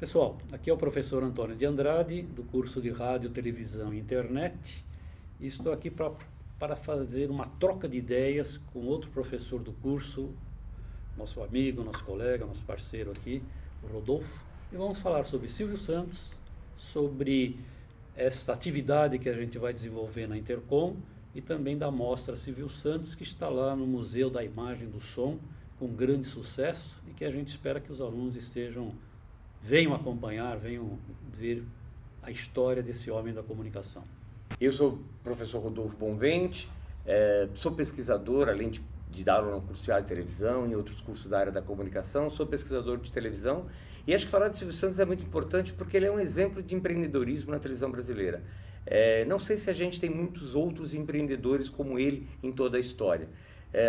Pessoal, aqui é o professor Antônio de Andrade, do curso de Rádio, Televisão e Internet. E estou aqui para fazer uma troca de ideias com outro professor do curso, nosso amigo, nosso colega, nosso parceiro aqui, o Rodolfo. E vamos falar sobre Silvio Santos, sobre essa atividade que a gente vai desenvolver na Intercom e também da mostra Silvio Santos, que está lá no Museu da Imagem e do Som, com grande sucesso e que a gente espera que os alunos venham acompanhar, venham ver a história desse homem da comunicação. Eu sou o professor Rodolfo Bonvente, sou pesquisador, além de dar aula no curso de rádio e televisão e outros cursos da área da comunicação, sou pesquisador de televisão e acho que falar de Silvio Santos é muito importante porque ele é um exemplo de empreendedorismo na televisão brasileira. Não sei se a gente tem muitos outros empreendedores como ele em toda a história,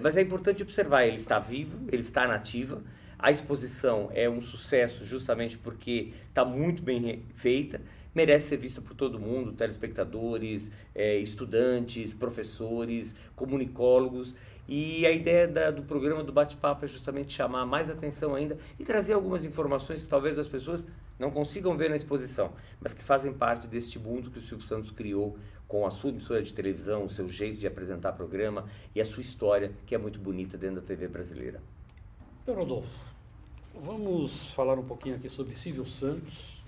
mas é importante observar, ele está vivo, ele está na ativa. A exposição é um sucesso justamente porque está muito bem feita, merece ser vista por todo mundo, telespectadores, estudantes, professores, comunicólogos. E a ideia do programa do bate-papo é justamente chamar mais atenção ainda e trazer algumas informações que talvez as pessoas não consigam ver na exposição, mas que fazem parte deste mundo que o Silvio Santos criou com a sua emissora de televisão, o seu jeito de apresentar programa e a sua história, que é muito bonita dentro da TV brasileira. Então, Rodolfo, vamos falar um pouquinho aqui sobre Silvio Santos,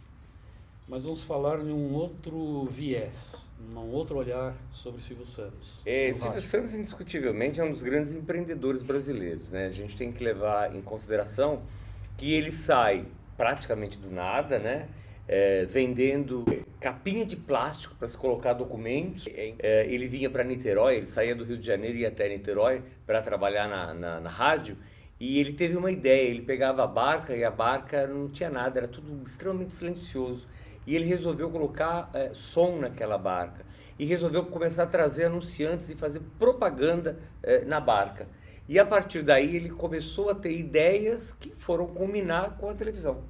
mas vamos falar em um outro viés, um outro olhar sobre Silvio Santos. Silvio Santos, indiscutivelmente, é um dos grandes empreendedores brasileiros, né? A gente tem que levar em consideração que ele sai praticamente do nada, né? Vendendo capinha de plástico para se colocar documentos. Ele vinha para Niterói, ele saía do Rio de Janeiro e ia até Niterói para trabalhar na rádio. E ele teve uma ideia, ele pegava a barca e a barca não tinha nada, era tudo extremamente silencioso. E ele resolveu colocar som naquela barca. E resolveu começar a trazer anunciantes e fazer propaganda na barca. E a partir daí ele começou a ter ideias que foram culminar com a televisão.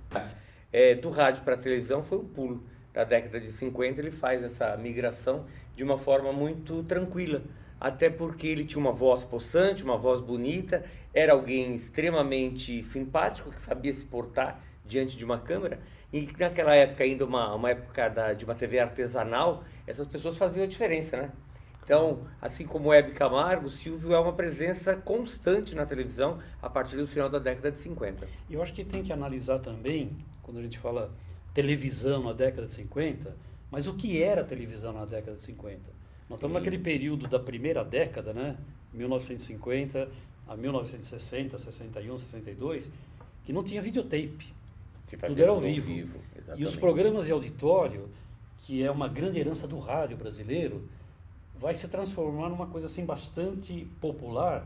Do rádio para a televisão foi um pulo. Na década de 50 ele faz essa migração de uma forma muito tranquila. Até porque ele tinha uma voz possante, uma voz bonita, era alguém extremamente simpático, que sabia se portar diante de uma câmera, e naquela época ainda uma época de uma TV artesanal, essas pessoas faziam a diferença, né? Então, assim como o Hebe Camargo, o Silvio é uma presença constante na televisão a partir do final da década de 50. Eu acho que tem que analisar também, quando a gente fala televisão na década de 50, mas o que era televisão na década de 50? Nós estamos naquele período da primeira década, né? 1950 a 1960, 61, 62, que não tinha videotape. Tudo era ao vivo. E os programas de auditório, que é uma grande herança do rádio brasileiro, vai se transformar numa coisa assim bastante popular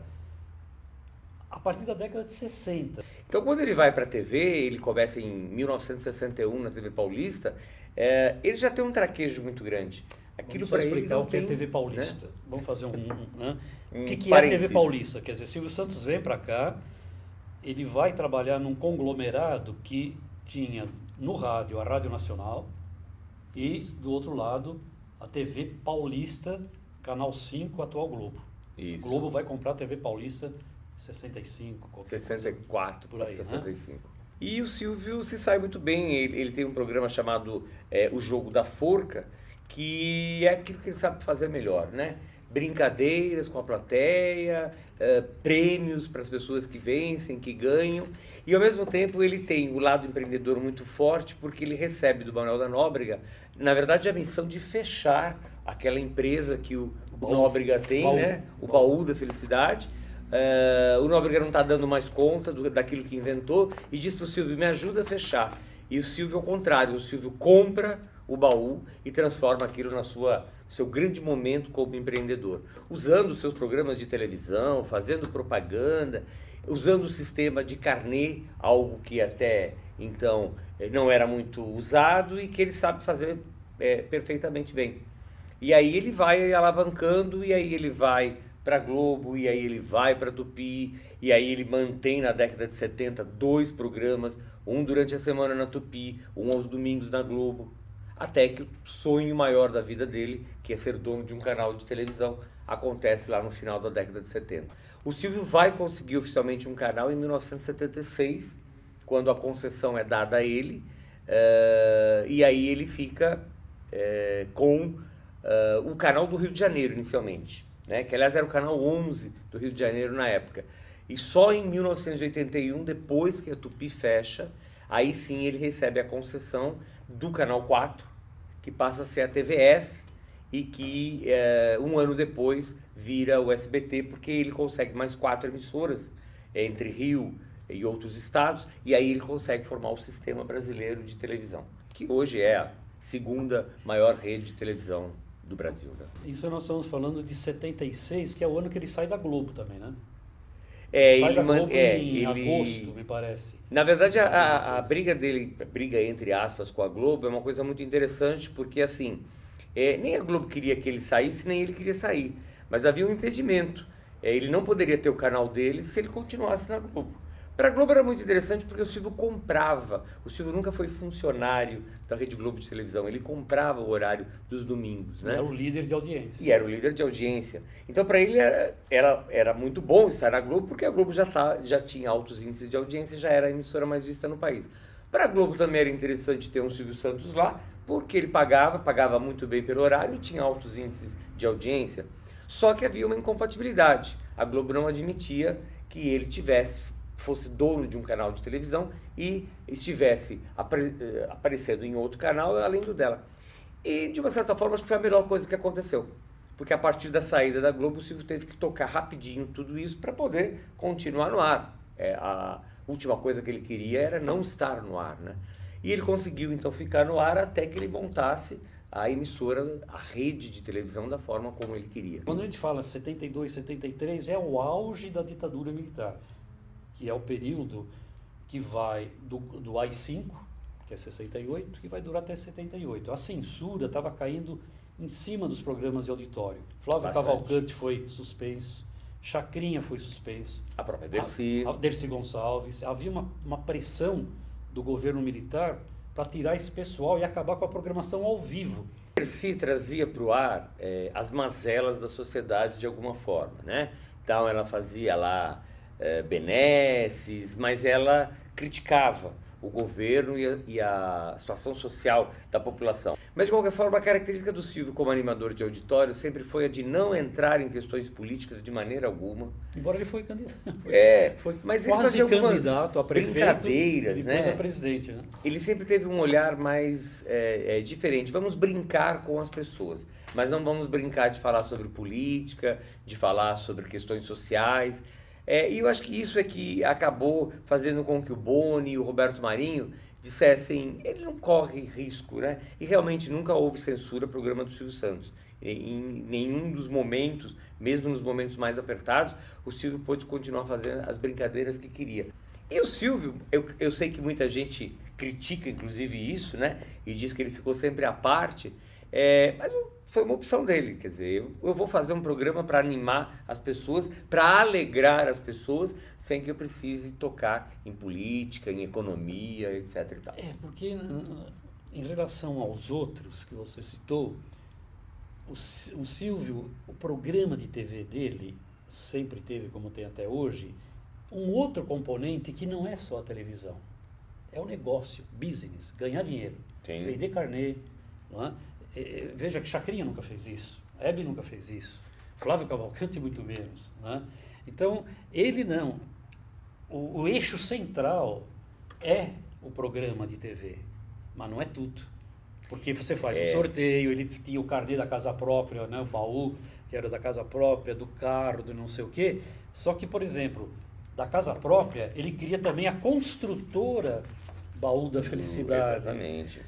a partir da década de 60. Então, quando ele vai para a TV, ele começa em 1961 na TV Paulista, ele já tem um traquejo muito grande. Vamos só explicar o que é TV Paulista. Né? Vamos fazer né? O que é a TV Paulista? Quer dizer, Silvio Santos vem para cá, ele vai trabalhar num conglomerado que tinha no rádio a Rádio Nacional e, do outro lado, a TV Paulista, Canal 5, atual Globo. Isso. O Globo vai comprar a TV Paulista 65, 64, por aí, 65. Né? E o Silvio se sai muito bem, ele tem um programa chamado O Jogo da Forca, que é aquilo que ele sabe fazer melhor, né? Brincadeiras com a plateia, prêmios para as pessoas que vencem, que ganham, e ao mesmo tempo ele tem o lado empreendedor muito forte, porque ele recebe do Manuel da Nóbrega, na verdade, a missão de fechar aquela empresa que o Nóbrega tem, né? O Baú da Felicidade. O Nóbrega não está dando mais conta daquilo que inventou e diz para o Silvio, me ajuda a fechar. E o Silvio, ao contrário, o Silvio compra o baú e transforma aquilo no seu grande momento como empreendedor, usando os seus programas de televisão, fazendo propaganda, usando o sistema de carnê, algo que até então não era muito usado e que ele sabe fazer perfeitamente bem. E aí ele vai alavancando, e aí ele vai para Globo, e aí ele vai para Tupi, e aí ele mantém na década de 70 2 programas, um durante a semana na Tupi, um aos domingos na Globo, até que o sonho maior da vida dele, que é ser dono de um canal de televisão, acontece lá no final da década de 70. O Silvio vai conseguir oficialmente um canal em 1976, quando a concessão é dada a ele, E aí ele fica com o canal do Rio de Janeiro, inicialmente, né? Que aliás era o canal 11 do Rio de Janeiro na época. E só em 1981, depois que a Tupi fecha, aí sim ele recebe a concessão do canal 4, que passa a ser a TVS, e que um ano depois vira o SBT, porque ele consegue mais 4 emissoras entre Rio e outros estados, e aí ele consegue formar o Sistema Brasileiro de Televisão, que hoje é a segunda maior rede de televisão do Brasil, né? Isso nós estamos falando de 76, que é o ano que ele sai da Globo também, né? Sai da Globo em agosto, me parece. Na verdade, a briga dele, briga entre aspas com a Globo, é uma coisa muito interessante, porque assim, nem a Globo queria que ele saísse, nem ele queria sair, mas havia um impedimento. Ele não poderia ter o canal dele se ele continuasse na Globo. Para a Globo era muito interessante porque o Silvio comprava. O Silvio nunca foi funcionário da Rede Globo de televisão. Ele comprava o horário dos domingos, né? Era o líder de audiência. E era o líder de audiência. Então, para ele era muito bom estar na Globo, porque a Globo já tinha altos índices de audiência e já era a emissora mais vista no país. Para a Globo também era interessante ter um Silvio Santos lá, porque ele pagava muito bem pelo horário e tinha altos índices de audiência. Só que havia uma incompatibilidade. A Globo não admitia que ele fosse dono de um canal de televisão e estivesse aparecendo em outro canal além do dela. E, de uma certa forma, acho que foi a melhor coisa que aconteceu. Porque a partir da saída da Globo, o Silvio teve que tocar rapidinho tudo isso para poder continuar no ar. A última coisa que ele queria era não estar no ar, né? E ele conseguiu, então, ficar no ar até que ele montasse a emissora, a rede de televisão da forma como ele queria. Quando a gente fala 72, 73, é o auge da ditadura militar, que é o período que vai do AI-5, que é 68, que vai durar até 78. A censura estava caindo em cima dos programas de auditório. Flávio Cavalcante foi suspenso, Chacrinha foi suspenso. A própria Dercy. Dercy Gonçalves. Havia uma pressão do governo militar para tirar esse pessoal e acabar com a programação ao vivo. Dercy trazia para o ar as mazelas da sociedade de alguma forma, né? Então ela fazia lá benesses, mas ela criticava o governo e a situação social da população. Mas, de qualquer forma, a característica do Silvio como animador de auditório sempre foi a de não entrar em questões políticas de maneira alguma. Embora ele foi candidato. Mas ele quase fazia candidato a prefeito, brincadeiras, depois né? a presidente, né? Ele sempre teve um olhar mais diferente. Vamos brincar com as pessoas, mas não vamos brincar de falar sobre política, de falar sobre questões sociais. E eu acho que isso é que acabou fazendo com que o Boni e o Roberto Marinho dissessem, ele não corre risco, né? E realmente nunca houve censura ao programa do Silvio Santos. Em nenhum dos momentos, mesmo nos momentos mais apertados, o Silvio pôde continuar fazendo as brincadeiras que queria. E o Silvio, eu sei que muita gente critica inclusive isso, né? E diz que ele ficou sempre à parte, mas foi uma opção dele, quer dizer, eu vou fazer um programa para animar as pessoas, para alegrar as pessoas, sem que eu precise tocar em política, em economia, etc. e tal. Porque em relação aos outros que você citou, o Silvio, o programa de TV dele sempre teve, como tem até hoje, um outro componente que não é só a televisão, é o negócio, business, ganhar dinheiro, Sim. vender carnê, não é? Veja que Chacrinha nunca fez isso, Hebe nunca fez isso, Flávio Cavalcante muito menos, né? Então, ele não. O eixo central é o programa de TV, mas não é tudo. Porque você faz um sorteio, ele tinha o carnê da casa própria, né? O baú, que era da casa própria, do carro, do não sei o quê. Só que, por exemplo, da casa própria, ele queria também a construtora Baú da Felicidade. Exatamente.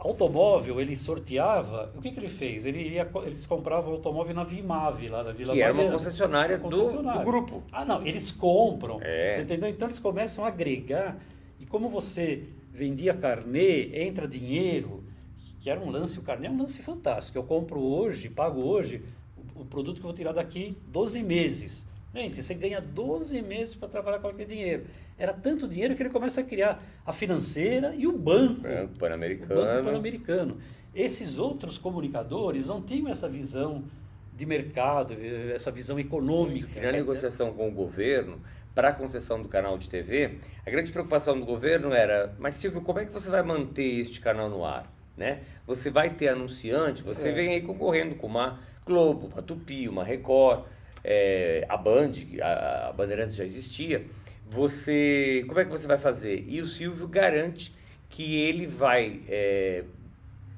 Automóvel, ele sorteava. O que ele fez? Eles compravam automóvel na Vimave, lá da Vila Que era Mariana. uma concessionária do grupo. Ah, não, eles compram. Você entendeu? Então eles começam a agregar. E como você vendia carnê, entra dinheiro, que era um lance, o carnê é um lance fantástico. Eu compro hoje, pago hoje, o produto que eu vou tirar daqui 12 meses. Gente, você ganha 12 meses para trabalhar com aquele dinheiro. Era tanto dinheiro que ele começa a criar a financeira e o banco. Pan-Americano. O Banco Pan-Americano. Esses outros comunicadores não tinham essa visão de mercado, essa visão econômica. E na negociação com o governo, para a concessão do canal de TV, a grande preocupação do governo era, mas Silvio, como é que você vai manter este canal no ar? Né? Você vai ter anunciante, você vem aí concorrendo com uma Globo, uma Tupi, uma Record, a Band, a Bandeirantes já existia. Como é que você vai fazer? E o Silvio garante que ele vai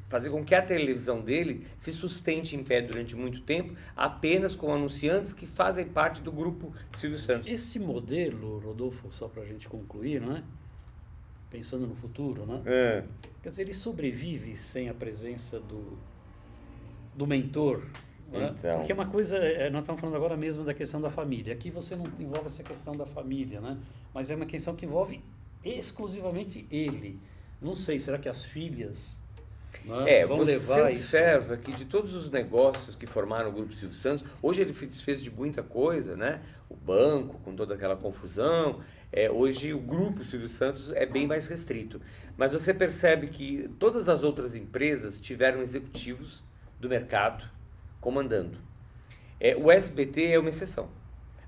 fazer com que a televisão dele se sustente em pé durante muito tempo, apenas com anunciantes que fazem parte do grupo Silvio Santos. Esse modelo, Rodolfo, só para a gente concluir, não é? Pensando no futuro, né? Quer dizer, ele sobrevive sem a presença do mentor. Né? Então. Porque é uma coisa, nós estamos falando agora mesmo da questão da família. Aqui você não envolve essa questão da família, né? Mas é uma questão que envolve exclusivamente ele. Não sei, será que as filhas vão você levar observa que de todos os negócios que formaram o Grupo Silvio Santos, hoje ele se desfez de muita coisa, né? O banco, com toda aquela confusão, hoje o Grupo Silvio Santos é bem mais restrito. Mas você percebe que todas as outras empresas tiveram executivos do mercado comandando. O SBT é uma exceção.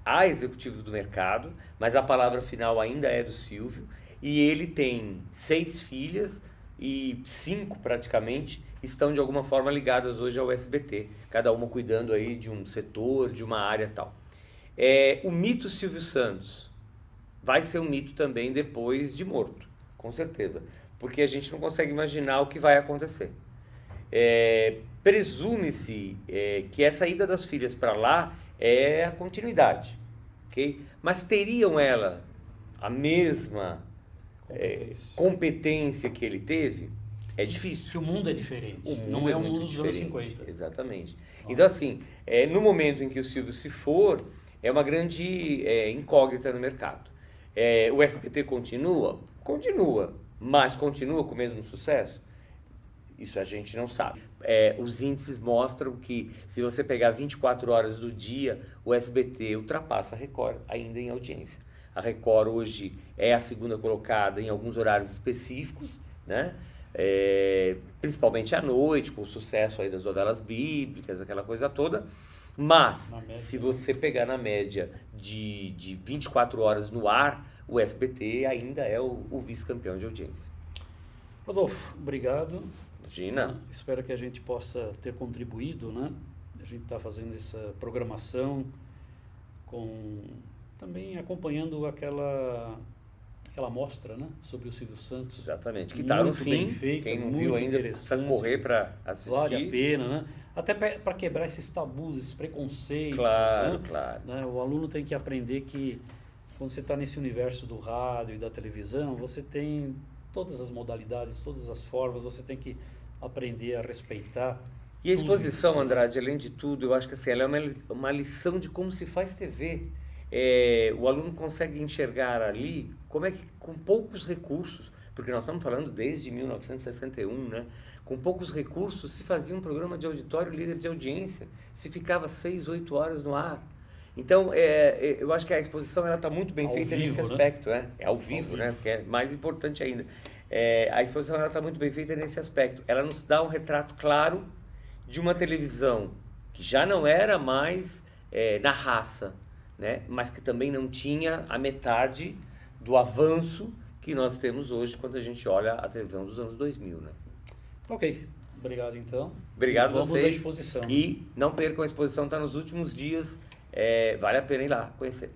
Há executivos do mercado, mas a palavra final ainda é do Silvio, e ele tem 6 filhas, e 5 praticamente estão de alguma forma ligadas hoje ao SBT, cada uma cuidando aí de um setor, de uma área tal. O mito Silvio Santos vai ser um mito também depois de morto, com certeza, porque a gente não consegue imaginar o que vai acontecer. Presume-se que essa ida das filhas para lá é a continuidade, ok? Mas teriam ela a mesma competência que ele teve? É difícil. Porque o mundo é diferente. Não é o mundo dos anos 50. Exatamente. Então, assim, no momento em que o Silvio se for, é uma grande incógnita no mercado. O SBT continua? Continua. Mas continua com o mesmo sucesso? Isso a gente não sabe. Os índices mostram que, se você pegar 24 horas do dia, o SBT ultrapassa a Record ainda em audiência. A Record hoje é a segunda colocada em alguns horários específicos, né? Principalmente à noite, com o sucesso aí das novelas bíblicas, aquela coisa toda. Mas, se você pegar na média de 24 horas no ar, o SBT ainda é o vice-campeão de audiência. Rodolfo, obrigado. Imagina. Espero que a gente possa ter contribuído, né? A gente está fazendo essa programação também acompanhando aquela mostra, né, sobre o Silvio Santos. Exatamente, que está no fim, feita, quem não viu ainda precisa correr para assistir. Vale a pena, né? Até para quebrar esses tabus, esses preconceitos. Claro, né? claro. Né? O aluno tem que aprender que quando você está nesse universo do rádio e da televisão, você tem todas as modalidades, todas as formas, você tem que aprender a respeitar. E a exposição, Andrade, além de tudo, eu acho que assim, ela é uma lição de como se faz TV. O aluno consegue enxergar ali como é que, com poucos recursos, porque nós estamos falando desde 1961, né? Com poucos recursos se fazia um programa de auditório líder de audiência, se ficava 6, 8 horas no ar. Então, eu acho que a exposição está muito bem feita nesse aspecto. Né? É ao vivo, né? Que é mais importante ainda. A exposição está muito bem feita nesse aspecto. Ela nos dá um retrato claro de uma televisão que já não era mais na raça, né? Mas que também não tinha a metade do avanço que nós temos hoje quando a gente olha a televisão dos anos 2000, né? Ok, obrigado então. Obrigado a vocês. vocês. À exposição. E não percam a exposição, está nos últimos dias, vale a pena ir lá conhecer.